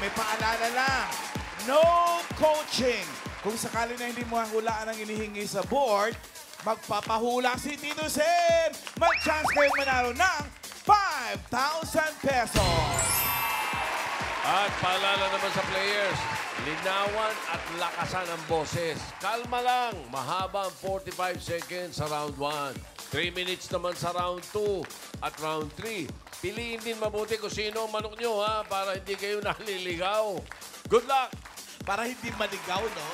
may paalala lang. No coaching. Kung sakali na hindi mo hulaan ang inihingi sa board, magpapahula si Tito Sen. Mag-chance kayo manalo ng 5,000 pesos. At paalala naman sa players, linawan at lakasan ang boses. Kalma lang, mahaba ang 45 seconds sa round 1. 3 minutes naman sa round 2 at round 3. Piliin din mabuti kung sino ang manok nyo, ha, para hindi kayo naliligaw. Good luck! Para hindi maligaw, no?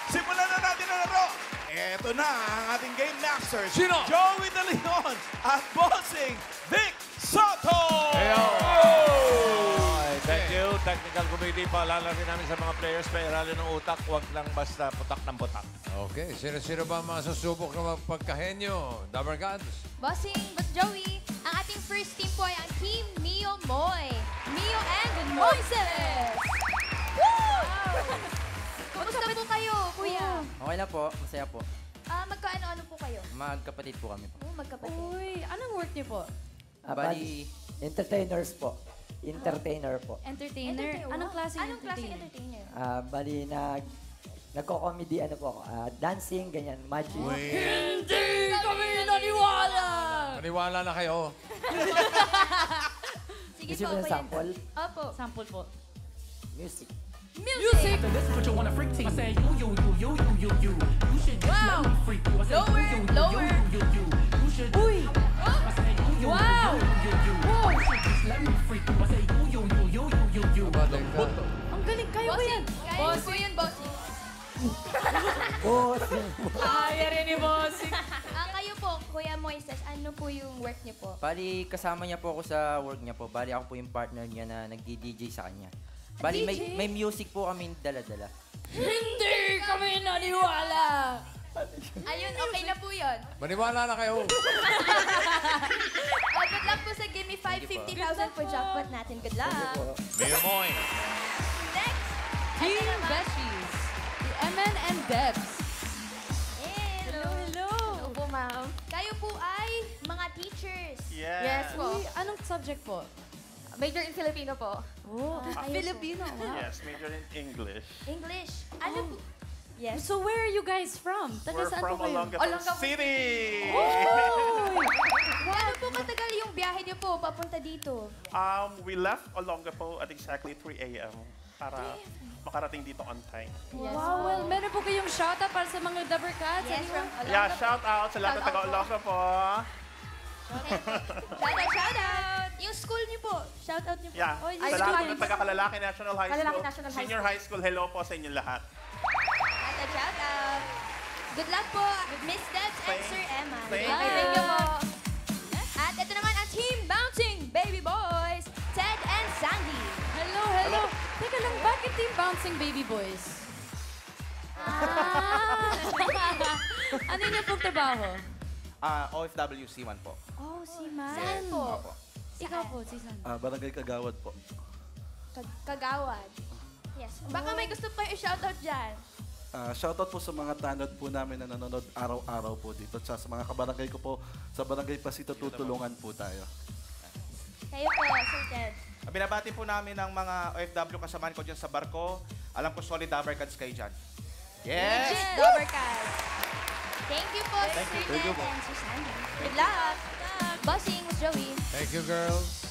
Simulan na natin ang laro. Ito na ang ating Game Masters. Sino? Joey De Leon at Bossing Vic Soto! Thank you, Technical Committee. Paalala rin namin sa mga players, pairali ng utak, huwag lang basta putak ng putak. Okay, sino-sino ba ang mga susubok na magpagkahenyo? Dabber Gods? Bossing, Boss Joey, ang ating first team po ay ang Team Mio Moy. Mio and Moises! Woo! Kumusta po kayo, kuya? Okay na po, masaya po. Magkaano-ano po kayo? Magkapatid po kami po. Magkapatid. Uy, anong work niyo po? Bali, Entertainers po. Entertainer po. Entertainer? Anong klase Anong klase entertainer? entertainer? Bali, nagko-comedy, ano po ako, dancing, ganyan, magic. Hindi kami naniwala! Maniwala na kayo. Sige Gusto po, mo ng kuya. sample? Opo. Sample po. Music. Music! This is what you wanna freak team. I say you. You should just Wow. let me freak you. I say Lower, lower. You should. Uy! I say you. Wow! Wow! You should just let me freak you. I say you. Ang galing kayo ba yan? Kaya po yun, bossing. Bossing. Kaya rin ni Bossing. Kayo po, Kuya Moises, ano po yung work niyo po? Bali, kasama niya po ako sa work niya po. Bali, ako po yung partner niya na nagdi-DJ sa kanya. Bali, may music po kami dala-dala. Hindi kami naniwala! Ayun, okay na po yun. Maniwala na kayo. Good luck po sa Gimme 550,000 po jackpot natin. Good luck. Mayor Moy. Next. Team Besties. The MN and Debs. Hello. Hello. Hello po, ma'am. Kayo po ay mga teachers. Yes po. Uy, anong subject po? Major in Filipino po. Oh, Filipino. Wow. Yes, major in English. English. Ano po? Yes. So where are you guys from? Taga We're saan from po kayo? Olongapo City! Ano po katagal yung biyahe niyo po papunta dito? We left Olongapo at exactly 3 a.m. para makarating dito on time. Yes. Wow, well, meron po kayong shoutout para sa mga Dabber Cats. Yes, from Olongapo. Yeah, shout out sa lahat ng Shout out taga Olongapo. Shout out! Yung school niyo po. Shout out niyo po. Yeah, Oy, sa lahat ng taga Kalalaki National High Kalalaki School, National High Senior School. High School, hello po sa inyong lahat. Shout out. Good luck po, Miss Debs and Thank- Sir Emma. thank Okay, you. thank you po. At ito naman ang Team Bouncing Baby Boys, Ted and Sandy. Hello, hello. Teka lang, bakit Team Bouncing Baby Boys? Ano yung pong trabaho? OFW C1 po. Oh, si Man. Saan po? Ikaw po, si San. Barangay Kagawad po. Kagawad. Yes. Baka may gusto pa i-shoutout dyan. Shoutout po sa mga tanod po namin na nanonood araw-araw po dito. At sa mga kabarangay ko po, sa Barangay Pasito, tutulungan po tayo. Kayo po, Sir Ted. Binabati po namin ang mga OFW kasamahan ko dyan sa barko. Alam ko solid Dabber Cats kayo dyan. Yes! Legit Dabbercats. Thank you po, Sir Thank Ted you po. and Sir Sandy. Good luck. Bossing with Joey. Thank you, girls.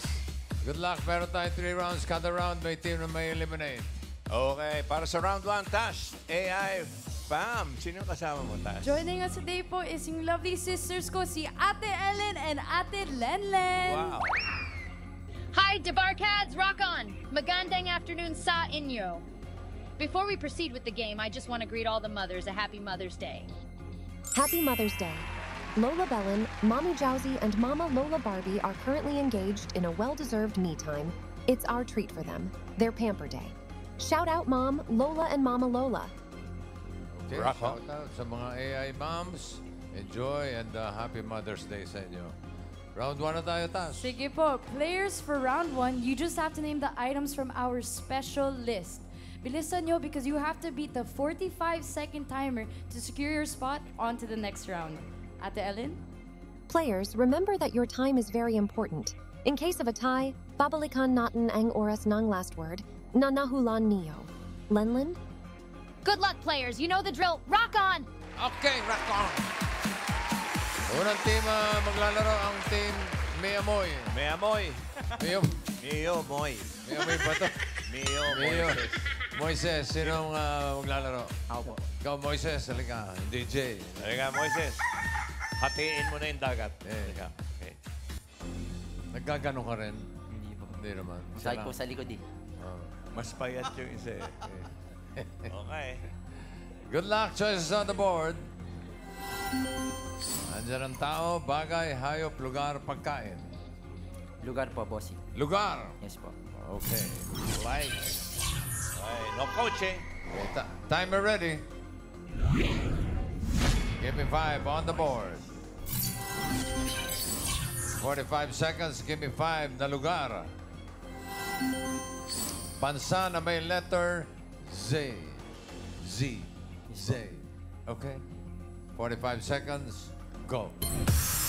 Good luck. Meron tayo 3 rounds. Kada round may team na may eliminate. Okay, para sa round 1, Tash, AI, Pam. Sino yung kasama mo, Tash? Joining us today po is yung lovely sisters ko, si Ate Ellen and Ate Lenlen. Wow. Hi, Dabarkads, rock on! Magandang afternoon sa inyo. Before we proceed with the game, I just want to greet all the mothers a happy Mother's Day. Happy Mother's Day. Lola Bellin, Mommy Jowsy, and Mama Lola Barbie are currently engaged in a well-deserved me time. It's our treat for them, their pamper day. Shout out Mom, Lola, and Mama Lola. Okay, shout out sa mga AI moms. Enjoy and happy Mother's Day sa inyo. Round 1 na tayo, Tash. Sige po, players for round 1, you just have to name the items from our special list. Bilisan nyo because you have to beat the 45-second timer to secure your spot onto the next round. Ate Ellen? Players, remember that your time is very important. In case of a tie, babalikan natin ang oras ng last word, Nanahulan Neo. Lenland? Good luck, players. You know the drill. Rock on! Okay, rock on. Unang team maglalaro ang team Miyamoy. Miyamoy. Miyamoy. Moy. Miyamoy ba ito? Mio Moises. Moises, sinong maglalaro? Ako po. Ikaw, Moises, halika. DJ. Halika, Moises. Hatiin mo na yung dagat. Eh. Okay. Nagkagano ka rin? Hindi po. Hindi naman. Sakit po sa likod eh. Mas payat yung isa eh. Okay. Good luck. Choices on the board. Andiyan ang tao, bagay, hayop, lugar, pagkain. Lugar po, bossing. Lugar. Yes po. Okay. Lights. Okay. No coaching. Okay, timer ready. Give me 5 on the board. 45 seconds. Give me 5 na lugar. Bansa na may letter Z. Z. Z. Okay. 45 seconds. Go.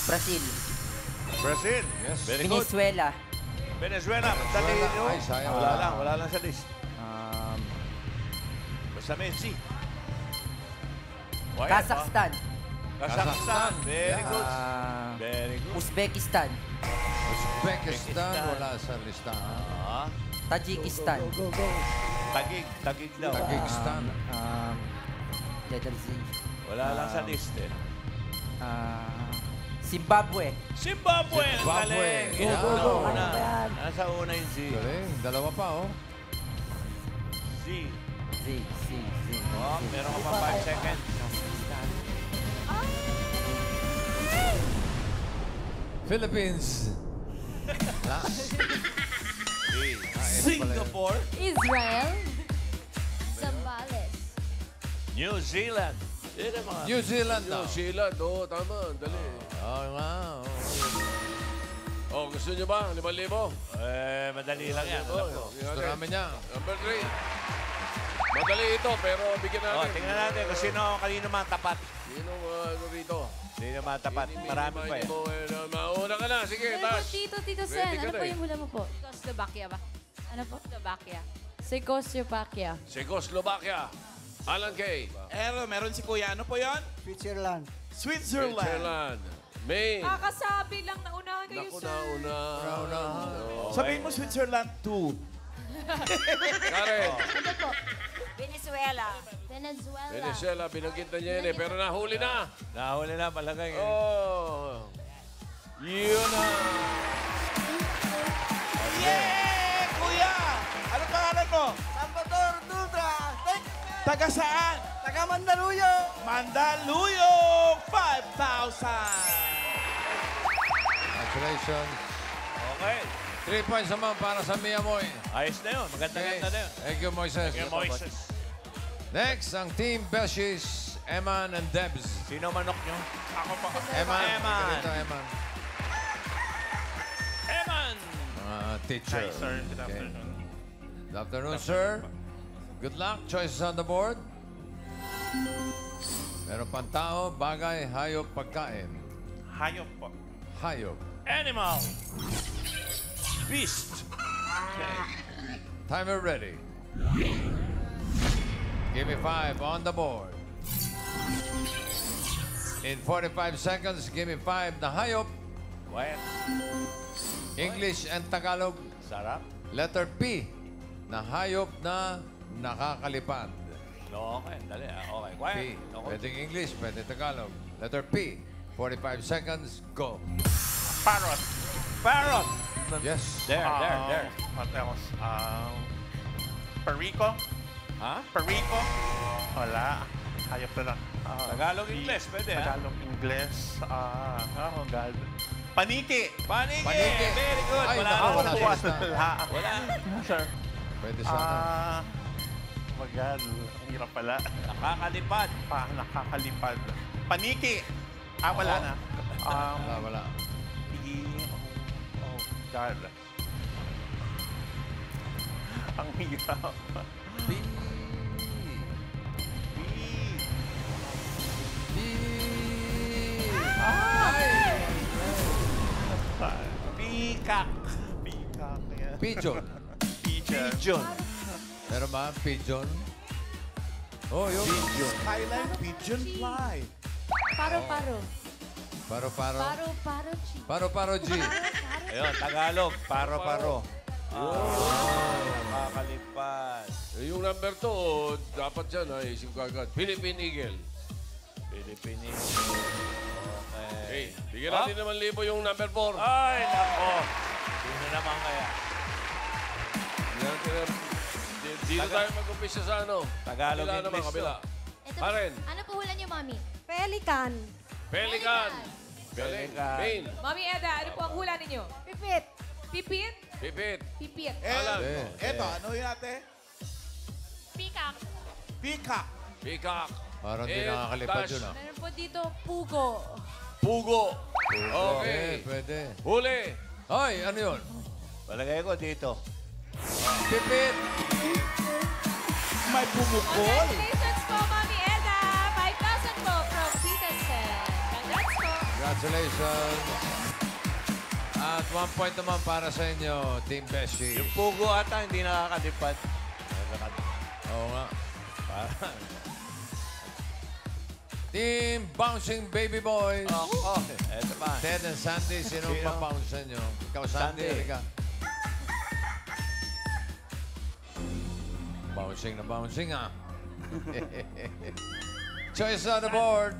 Brazil. Brazil. Yes. Very good. Venezuela. Venezuela. Dali nyo. Ay, sayang. Wala lang sa list. Basta Messi. Kazakhstan. Kazakhstan. Very good. Ah, Very good. Uzbekistan. Uzbekistan. Wala sa listahan. Tajikistan. Tagig daw. Tajikistan. Letter Z. Wala lang sa list eh. Zimbabwe. Zimbabwe. Zimbabwe. Galing. Go. Una. Nasa una yung Z. Galing. Dalawa pa, oh. Z. Z. Oh, meron ka pa 5 seconds. Philippines. Singapore. Israel. Zambales. New Zealand. New Zealand daw. New Zealand, oo, tama. Dali. Oo nga. Oh, gusto nyo ba? 5,000? Madali lang yan. Alam ko. Gusto namin yan. Number 3. Madali ito, pero bigyan natin. Tingnan natin kung kanino matapat. Sino rito? Sino matapat? Marami pa eh. Mauna ka na. Sige, taas. Tito Sen, ano po yung hula mo po? Czechoslovakia ba? Ano po? Slovakia. Czechoslovakia. Czechoslovakia. Alan Kay. Meron si Kuya. Ano po yan? Switzerland. Switzerland. Maine. Kakasabi lang, naunahan kayo, Naku, sir. nauna. Sabihin mo Switzerland 2. Karen. Ano po? Venezuela. Venezuela, binanggit na niya yun eh. Pero nahuli na. Nahuli na, palagay. Oh. Yun na. Yeah! Kuya! Ano pangalan mo? Salvador Dutra. Taga saan? Taga Mandaluyong. Mandaluyong! 5,000! Congratulations. Okay. 3 points naman para sa Miyamoy. Ayos na yun. Maganda-ganda na yun. Thank you, Moises. Thank you, Moises. Next, ang Team Beshies, Eman and Debs. Sino manok nyo? Ako po. Eman. Eman. Dito, Eman. Eman! Mga teacher. Hi, sir. Good Okay. afternoon. Good afternoon, sir. Good luck. Choices on the board. Meron pang tao, bagay, hayop, pagkain. Hayop po. Hayop. Animal. Beast. Okay. Timer ready. Give me 5 on the board. In 45 seconds, give me 5 na hayop. Quiet. English and Tagalog. Sarap. Letter P na hayop na nakakalipad. Okay, dali. Okay, quiet. P. Pwedeng English, pwedeng Tagalog. Letter P. 45 seconds, go. Parrot. Parrot. Yes. There. What else? Perico. Ha? Perico. Wala. Hayop na lang. Tagalog, Ingles, pwede ha? Tagalog, Ingles. Oh, God. Paniki. Paniki. Paniki. Very good. Ay, Wala. naku, wala sa lista. Wala. Sir. Pwede sa ano. Oh my God. Ang hirap pala. Nakakalipad. Nakakalipad. Paniki. Wala na. Wala. Oh, God. Ang hirap. Peacock. Peacock. Yeah. Pigeon. Pigeon. Pigeon. Meron ba? Pigeon? Oh, yun. Skyline Pigeon Fly. Paro-paro. Paro-paro. Paro-paro, G. Paro-paro, G. Ayun, Tagalog. Paro-paro. Makakalipas. Yung number 2, dapat dyan, isip ko agad. Philippine Eagle. Philippine Eagle. Hey, Okay. bigyan natin naman libo yung number 4. Ay, nako. Sino naman kaya? Dito tayo mag-umpisa sa ano. Tagalog Kabila English naman, kabila. Ito, Karen. ano po hula niyo, Mami? Pelican. Pelican. Pelican. Main. Mami Eda, ano po ang hula ninyo? Pipit. Pipit? Pipit. Pipit. Alan. Eto, ano yun ate? Peacock. Peacock. Peacock. Parang di Eh, nakakalipad Tash. yun, ah. Meron po dito, pugo. Pugo. Okay, Okay. pwede. Huli. Hoy, ano yun? Palagay ko dito. Pipit. May pumukol. Congratulations po, Mami Eda. 5,000 po from Tita Sen. Congrats po. Congratulations. At 1 point naman para sa inyo, Team Beshi. Yung pugo ata hindi nakakadipad. Oo nga. Team Bouncing Baby Boys. Oh, eto pa. Ted and Sandy, sino Sino? pa-bounce sa inyo? Ikaw, Sandy, Sandy. halika. Bouncing na bouncing, ah. Choice on the board.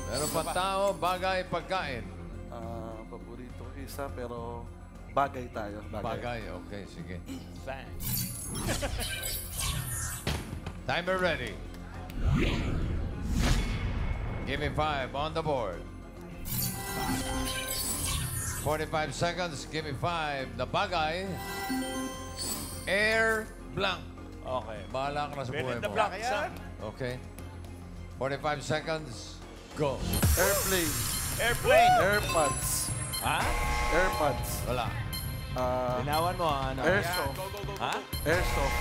Meron pa tao, bagay, pagkain. Paborito ko isa, pero bagay tayo. Bagay, okay, sige. Thanks. Timer ready. Give me 5 on the board. 45 seconds, give me 5. The bagay, air blank. Okay. Bahala ka na sa Fill buhay in the mo. blanks, ah. Okay. 45 seconds, go. Airplane. Airplane. Airpods. Ha? Airpods. Wala. Linawan mo, ano? Airsoft. Ha? Airsoft.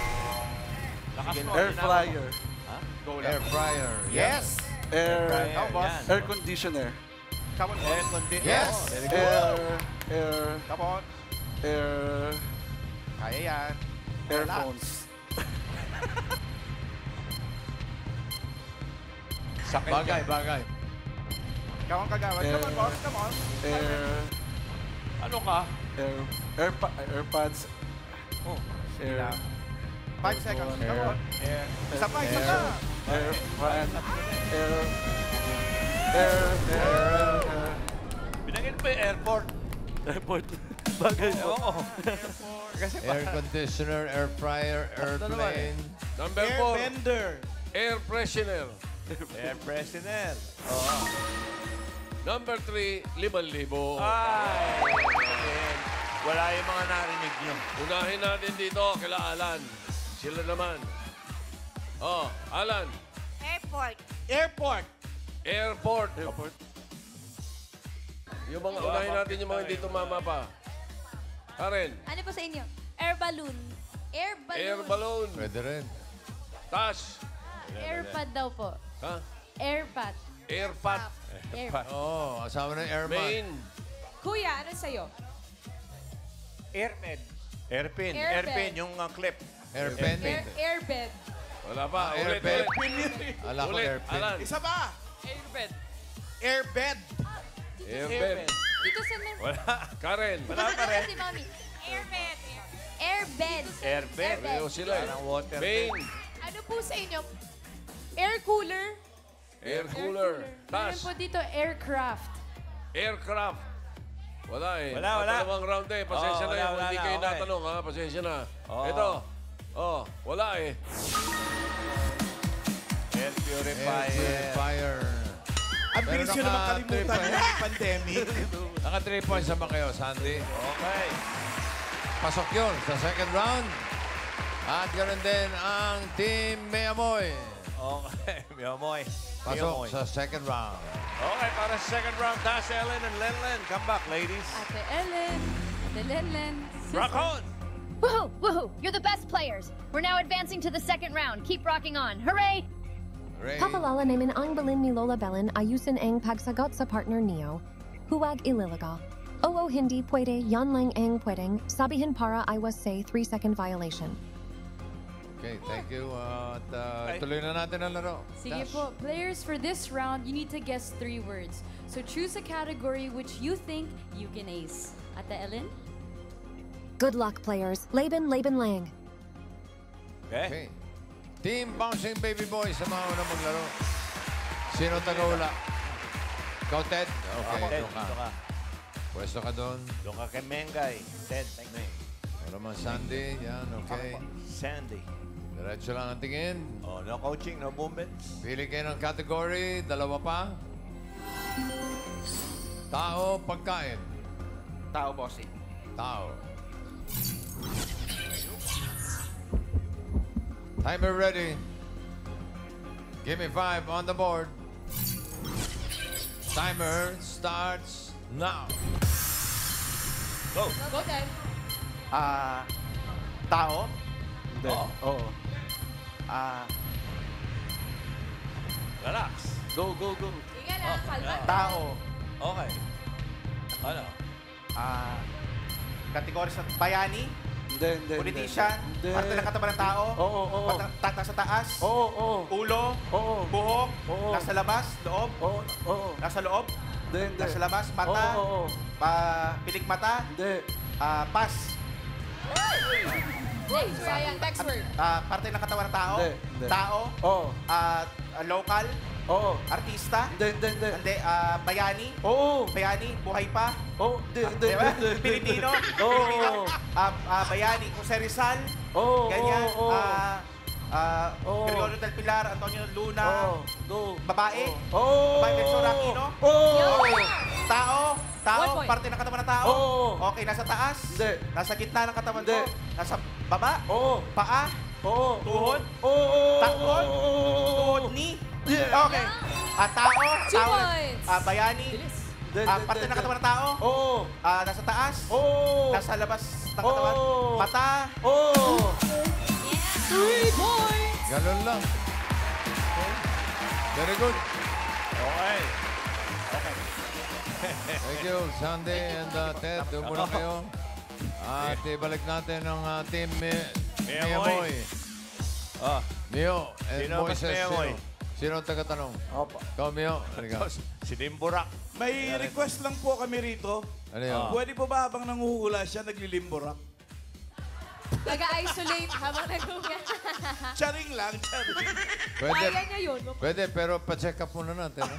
Lakas mo, Air linawan fryer. mo. Ha? Air fryer. Yes. Air, Fryer, yan. air conditioner. Come on, Air boss. conditioner. Yes. Very good. Come on. Air, Kaya yan. earphones. Sakit Bagay, yan. bagay. Come on, kagawad. Come on, boss. Come on. Air, Ano ka? airpods. Oh. Air, 5 seconds. Come Air. on. Air. Isa pa, isa pa. air, fan. Air, Binangin mo yung airport. airport. Bagay po. Oo. Kasi Air conditioner, air fryer, airplane. Number Air 4, bender. air freshener. air freshener. Oo. Number 3, 5,000. Ay! Wala yung mga narinig nyo. Unahin natin dito, kila Alan. Sila naman. Oh, Alan. Airport. Airport. Airport. Airport. Yung mga unahin natin yung mga hindi tumama pa. Karen. Ano po sa inyo? Air balloon. Air balloon. Air balloon. Pwede rin. Tash. Airpad daw po. Ha? Airpad. Airpat. Airpad. Oo, asawa ng airman. Main. Kuya, ano sa'yo? Airped. Airpin. Airbed. Airpin, yung clip. Airpen. Airbed. Wala pa. Ulit, Airbed. ulit. Ala ko Ulit, airpen. Alan. Isa pa. Airbed. Airbed. Airbed. Dito sa men. Wala. Karen. Dito sa si Mami. Airbed. Airbed. Airbed. Pareho sila eh. Parang water. Main. Ano po sa inyo? Air cooler. Air cooler. Meron Tash. po dito, aircraft. Aircraft. Wala eh. Wala, wala. Dalawang round eh. Pasensya Oo, na wala, yun. Hindi wala, kayo okay. natanong ha. Pasensya na. Oo. Ito. Oh, wala eh. Air purifier. Air purifier. Ang bilis nyo naman kalimutan niya yung pandemic. Naka 3 points naman kayo, Sandy. Okay. Pasok yun sa second round. At ganoon din ang Team Meamoy. Okay. Miyamoy. Pasok sa second round. Okay, para sa second round, Tash, Ellen, and Lenlen. Come back, ladies. Ate Ellen. Ate Lenlen. Rock on! Woohoo! Woohoo! You're the best players. We're now advancing to the second round. Keep rocking on. Hooray! Papalala namin ang balin ni Lola Belen ayusin ang pagsagot sa partner niyo. Huwag ililigaw. Oo hindi pwede yan lang ang pwedeng sabihin para iwas sa 3-second violation. Okay, thank you. At tuloy na natin ang laro. Sige Dash. po, players, for this round, you need to guess 3 words. So choose a category which you think you can ace. Ate Ellen? Good luck, players. Laban Lang. Okay. Team Bouncing Baby Boys sa mga unang maglaro. Sino taga-ula? Ikaw, Ted? Okay, Ted, doon ka. dito ka. Pwesto ka doon. Doon ka kay Mengay. Ted, Wala man Sandy. Yan, okay. Sandy. Diretso lang ang tingin. Oh, no coaching, no movements. Pili kayo ng category. Dalawa pa. Tao, pagkain. Tao, bossing. Tao. Timer ready. Give me 5 on the board. Timer starts now. Go. Go, Ted. Tao? Hindi. Oo. Relax. Go. Sige lang, kalma. Tao. Okay. Ano? Kategory sa bayani? Hindi. Politician? Hindi. Parte ng katawan ng tao? Oo. Nasa taas? Oo. Ulo? Oo. Buhok? Oo. Nasa labas? Loob? Oo. Nasa loob? Hindi. Nasa labas? Mata? Oo. Pilik mata? Hindi. Pas? Next, sayang. Next word. Parte ng katawan ng tao? Hindi. Tao? Oo. Local? Oo. Artista? Hindi. Bayani? Oo. Bayani? Buhay pa? Oo. Hindi. Diba? Pilipino? Oo. Pilipino? Bayani? Jose Rizal? Oo. Ganyan? Oo. Gregorio del Pilar? Antonio Luna? Go. Babae? Oo. Babae Betsora Aquino? Oo. Okay. Tao? 1 point. Parte ng katawan ng tao? Oo. Okay, nasa taas? Hindi. Nasa gitna ng katawan Hindi. ko? Nasa baba? Oo. Paa? Oo. Tuhod? Oo. Takot? Tuhod ni? Yeah. Okay. Tao? 2 points. Bayani? Bilis. Parte ng katawan ng tao? Oo. Nasa taas? Oo. Nasa labas ng katawan? Oo. Mata? Oo. 3 points. Ganun lang. Okay. Very good. Okay. Thank you, Sandy and Ted. Doon muna kayo. At ibalik natin ang Team Miyamoy. Mio and Sino mas Moises. Miyamoy? Sino ang taga-tanong? Opo. Ikaw, Mio. Halika. Si Dimburak. May request lang po kami rito. Ano yun? Pwede po ba habang nanguhula siya, naglilimborak? Nag-isolate habang nagugaya. Charing lang, charing. Pwede, Kaya niya yun. pwede, pero pa-check up muna natin.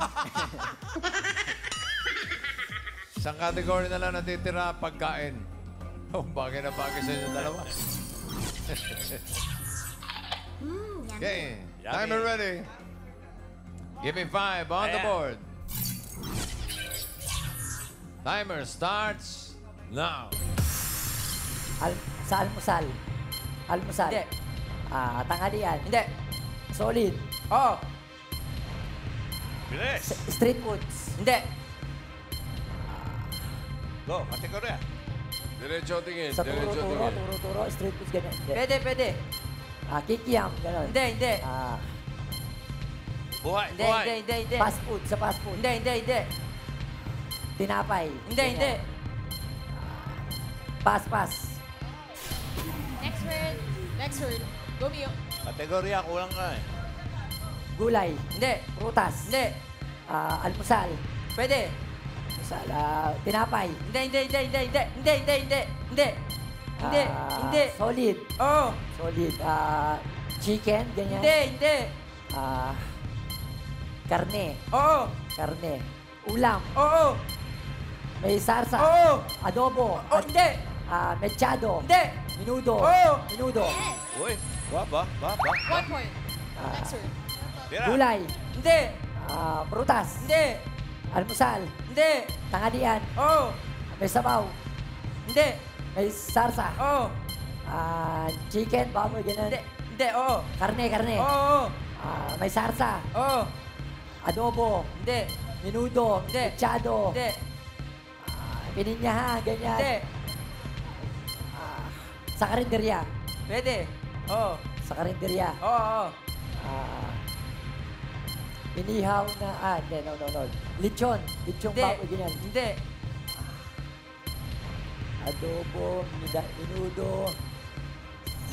Isang category na lang natitira, pagkain. Oh, bagay na bagay sa inyo dalawa. Okay, timer ready. Give me 5 on the board. Timer starts now. Sa almusal. Almusal. Hindi. Tanghalian. Hindi. Solid. Oo. Bilis. Street foods. Hindi. Go, kategorya. Diretso tingin, Sa diretso tingin. turo, street foods, ganyan. Hindi. Pwede. Kikiam, gano'n. Hindi. Buhay. Hindi. Fast food, sa fast food. Hindi. Tinapay. Hindi. Pas. Next word. Go, Mio. Kategorya, kulang ka eh. Gulay. Hindi. Prutas. Hindi. Almusal. Pwede. Almusal. Tinapay. Hindi. Solid. Oo. Solid. Chicken, ganyan. Hindi. Karne. Oo. Karne. Ulam. Oo. May sarsa. Oo. Adobo. Oh, hindi. Mechado. Hindi. Minudo. Oo. Minudo. Uy, ba? 1 point. Next word. Tira. Gulay. Hindi. Prutas. Hindi. Almusal. Hindi. Tanghalian. Oo. May sabaw. Hindi. May sarsa. Oo. Chicken, baboy, ganyan. Hindi. Oo. Karne. Oo. May sarsa. Oo. Adobo. Hindi. Minudo. Hindi. Mechado. Hindi. Pininyahan, ganyan. Hindi. Sa karinderya. Pwede. Oo. Sa karinderya. Oo. Inihaw na, hindi, no. Lechon. Lechon Hindi. baboy, ganyan. Hindi. Adobo, minudo.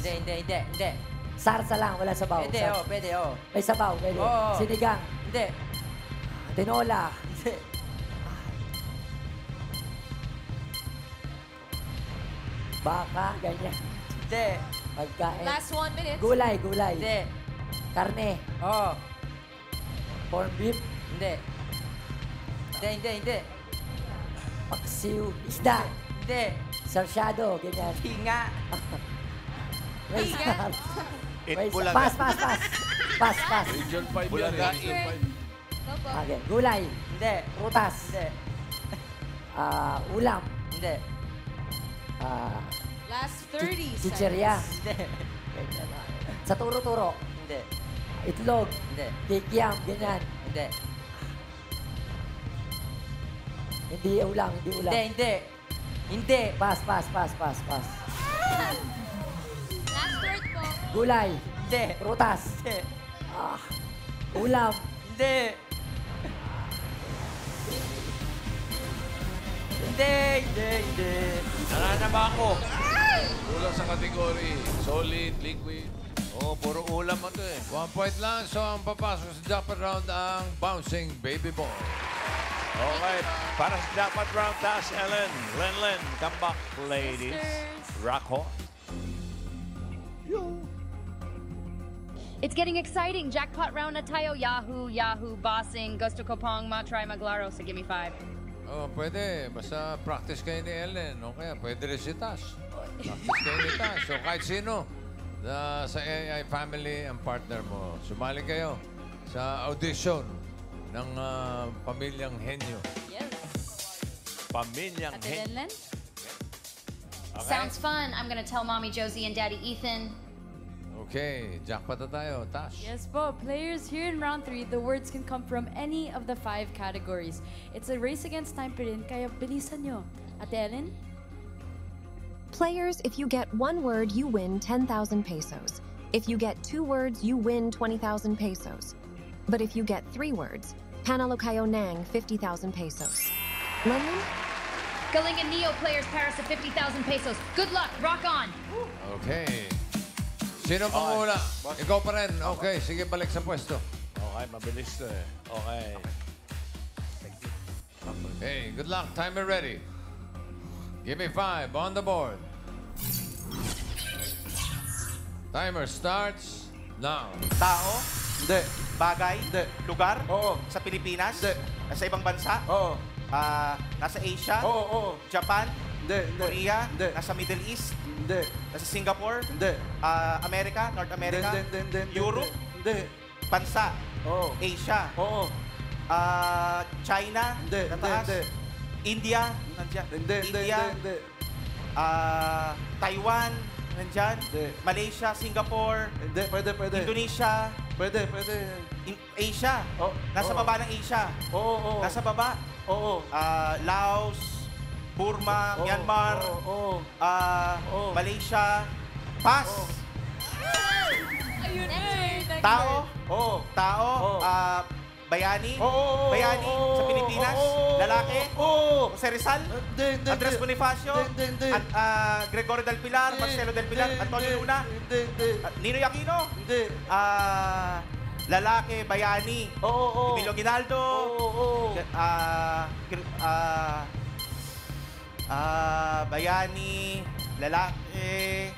Hindi. Sarsa lang, wala sabaw. Pwede, pwede, May sabaw, pwede. Oo. Sinigang. Hindi. Tinola. Hindi. Baka, ganyan. Hindi. Pagkain. Last 1 minute. Gulay, gulay. Hindi. Karne. Oo. Corn beef. Hindi. Hindi. Paksiw. Isda. Hindi. Sarsyado, ganyan. Hinga. May Hinga? sar. May Bulaga. Pass. Region 5 yan Bulaga. eh. Region 5. Go po. Okay. Gulay. Hindi. Prutas. Hindi. Ulam. Hindi. Last 30 seconds. Chicheria. Hindi. Sa turo-turo. Hindi. Itlog. Hindi. Kikiam, ganyan. Hindi. Hindi ulam. Hindi. Pass. Last word po. Gulay. Hindi. Prutas. Hindi. Ulam. Hindi. Hindi. Nananaba ako. Kulang sa kategory. Solid, liquid. Oo, puro ulam mo to eh. 1 point lang. So, ang papasok sa jackpot round ang Bouncing Baby Boy. Okay, para sa jackpot round, taas, Ellen. Len, come back, ladies. Rock on. It's getting exciting. Jackpot round na tayo. Yahoo, bossing, gusto ko pong matry maglaro. So give me 5. Oh, pwede. Basta practice kayo ni Ellen. O kaya, pwede rin si Tash. Practice kayo ni Tash. So, kahit sino sa AI family ang partner mo, sumali kayo sa audition ng Pamilyang Henyo. Yes. Pamilyang Ate Lenlen? Okay? Sounds fun. I'm gonna tell Mommy Josie and Daddy Ethan. Okay, jackpot na tayo. Tash. Yes po, players, here in round 3, the words can come from any of the 5 categories. It's a race against time pa rin, kaya bilisan nyo. Ate Ellen? Players, if you get 1 word, you win 10,000 pesos. If you get 2 words, you win 20,000 pesos. But if you get 3 words, panalo kayo ng 50,000 pesos. Lennon? Galing and Neo players para sa 50,000 pesos. Good luck. Rock on. Okay. Sino pang una? Ikaw pa rin. Okay, sige, balik sa pwesto. Okay, mabilis to eh. Okay. Hey, good luck. Timer ready. Give me 5 on the board. Timer starts now. Tao? Hindi. Bagay? Hindi. Lugar? Oo. Sa Pilipinas? Hindi. Nasa ibang bansa? Oo. Nasa Asia? Oo. Japan? Hindi. Korea? Hindi. Nasa Middle East? Hindi. Nasa Singapore? Hindi. America? North America? Hindi. Europe? Hindi. Bansa? Oo. Asia? Oo. China? Hindi. Nataas? Hindi. India? Nandyan? Hindi. India? Taiwan? Nandyan? Hindi. Malaysia? Singapore? Hindi. Pwede. Indonesia? Pwede. Asia? Nasa Oo. baba ng Asia? Oo. Nasa baba? Oo. Laos? Burma? Oo. Myanmar? Oo. Malaysia? Pass? Ayun na. Tao? Oo. Tao? Oo. Bayani? Oo. Bayani? Sa Pilipinas? Oo. Lalaki? Oo. Jose Rizal? Hindi. Andres Bonifacio? Hindi. Gregorio del Pilar? Marcelo del Pilar? Antonio Luna? Hindi. Nino Aquino? Hindi. Lalaki, bayani. Oo. Emilio Ginaldo. Oo. Bayani, lalaki,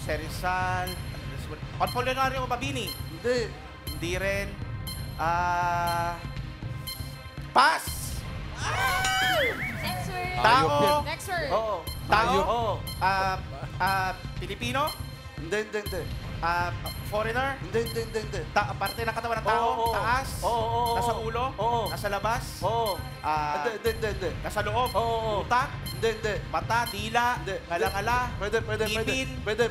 Serizal, Apolinario Babini. Hindi. Hindi rin. Pass! Next word. Tao. Next word. Oo. Tao. Oo. Pilipino. Hindi. Foreigner. Hindi. Parte ng katawan ng tao. Oo. Taas. Oo. Nasa ulo. Oo. Nasa labas. Oo. Hindi. Nasa loob. Oo. Utak. Hindi. Mata. Dila. Ngala-ngala. Pwede. Ngipin. Pwede.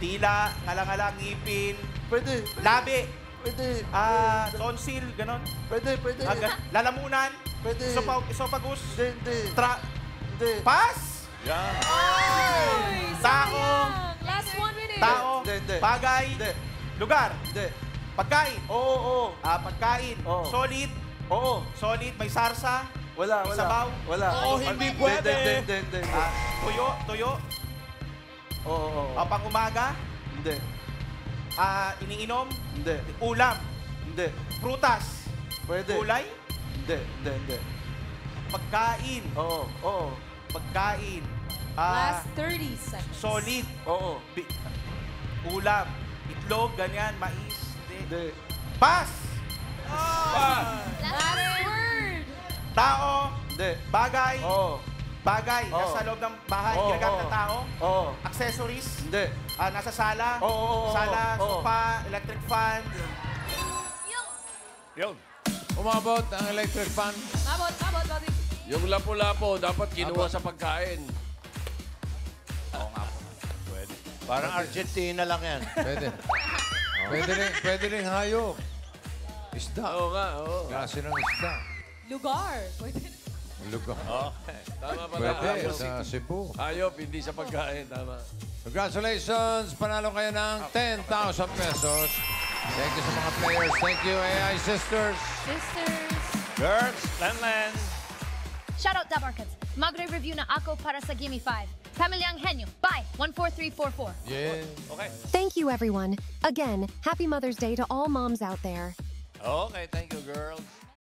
Dila. Ngala-ngala. Ngipin. Pwede. Labi. Pwede. Tonsil. Ganon. Pwede. Lalamunan. Pwede. Esophagus. Hindi. Hindi. Pass! Yan. Tao. Last 1 minute. Tao. Hindi. Bagay. Hindi. Lugar. Hindi. Pagkain. Oo. Pagkain. Oo. Solid. Oo. Solid. May sarsa. Wala. May sabaw. Wala. Oo, hindi pwede. Hindi. Tuyo. Oo. Pang umaga? Hindi. Iniinom? Hindi. Ulam? Hindi. Prutas? Pwede. Gulay? Hindi. Pagkain? Oo. Pagkain. Last 30 seconds. Solid? Oo. Ulam? Itlog? Ganyan? Mais? Hindi. Pass! Last word. Tao? Hindi. Bagay? Oo. Bagay? Oo. Nasa loob ng bahay? Oo, Ginagamit ng oo. tao? Oo. Accessories? Hindi. Nasa sala? Oo. Sala? Oo. Sofa? Electric fan? Yun. Umabot ang electric fan. Mabot, Bobby. Yung lapo-lapo, dapat kinuha sa pagkain. Oo nga po. Pwede. Parang Argentina lang yan. Pwede. Pwede rin hayop. Isda. Oo nga, oo. Klase ng isda. Lugar. Pwede. Lugar. Okay. Tama pala. Pwede, Hayop. sa Cebu. Hayop, hindi sa pagkain. Tama. Congratulations! Panalo kayo ng 10,000 pesos. Thank you sa mga players. Thank you, AI Sisters. Girls, Len. Shout out Dabarkads. Magre-review na ako para sa Gimme 5. Pamilyang Henyo. Bye. 14344. Yeah. Okay. Thank you, everyone. Again, happy Mother's Day to all moms out there. Okay, thank you, girls.